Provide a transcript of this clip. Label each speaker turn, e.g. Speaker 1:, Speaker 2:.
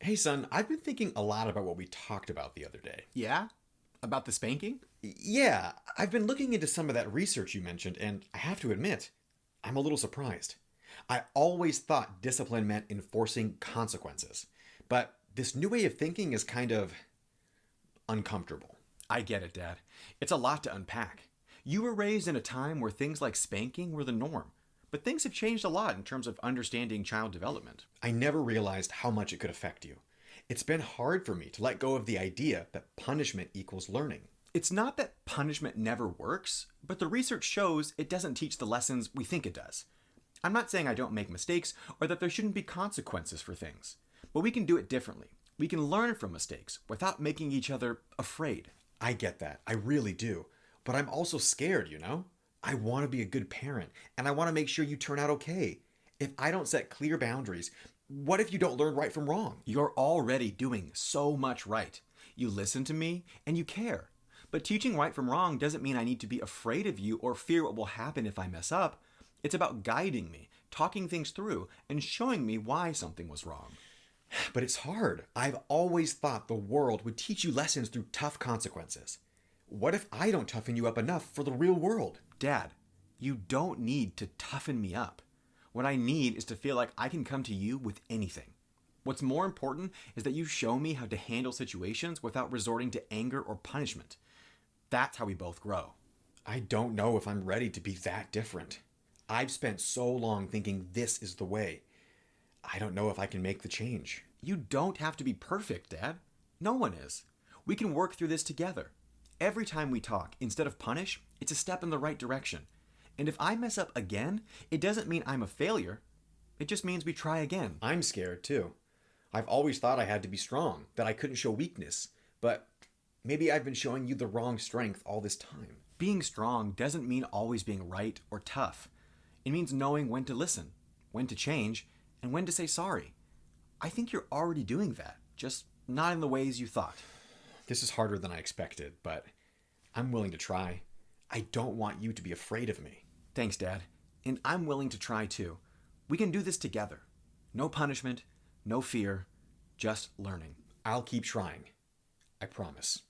Speaker 1: Hey son, I've been thinking a lot about what we talked about the other day.
Speaker 2: Yeah? About the spanking?
Speaker 1: Yeah, I've been looking into some of that research you mentioned, and I have to admit, I'm a little surprised. I always thought discipline meant enforcing consequences, but this new way of thinking is kind of uncomfortable.
Speaker 2: I get it, Dad. It's a lot to unpack. You were raised in a time where things like spanking were the norm, but things have changed a lot in terms of understanding child development.
Speaker 1: I never realized how much it could affect you. It's been hard for me to let go of the idea that punishment equals learning.
Speaker 2: It's not that punishment never works, but the research shows it doesn't teach the lessons we think it does. I'm not saying I don't make mistakes or that there shouldn't be consequences for things, but we can do it differently. We can learn from mistakes without making each other afraid.
Speaker 1: I get that, I really do. But I'm also scared, you know? I want to be a good parent, and I want to make sure you turn out okay. If I don't set clear boundaries, what if you don't learn right from wrong?
Speaker 2: You're already doing so much right. You listen to me and you care. But teaching right from wrong doesn't mean I need to be afraid of you or fear what will happen if I mess up. It's about guiding me, talking things through, and showing me why something was wrong.
Speaker 1: But it's hard. I've always thought the world would teach you lessons through tough consequences. What if I don't toughen you up enough for the real world?
Speaker 2: Dad, you don't need to toughen me up. What I need is to feel like I can come to you with anything. What's more important is that you show me how to handle situations without resorting to anger or punishment. That's how we both grow.
Speaker 1: I don't know if I'm ready to be that different. I've spent so long thinking this is the way. I don't know if I can make the change.
Speaker 2: You don't have to be perfect, Dad. No one is. We can work through this together. Every time we talk, instead of punish, it's a step in the right direction. And if I mess up again, it doesn't mean I'm a failure. It just means we try again.
Speaker 1: I'm scared too. I've always thought I had to be strong, that I couldn't show weakness. But maybe I've been showing you the wrong strength all this time.
Speaker 2: Being strong doesn't mean always being right or tough. It means knowing when to listen, when to change, and when to say sorry. I think you're already doing that, just not in the ways you thought.
Speaker 1: This is harder than I expected, but I'm willing to try. I don't want you to be afraid of me.
Speaker 2: Thanks, Dad. And I'm willing to try too. We can do this together. No punishment, no fear, just learning.
Speaker 1: I'll keep trying. I promise.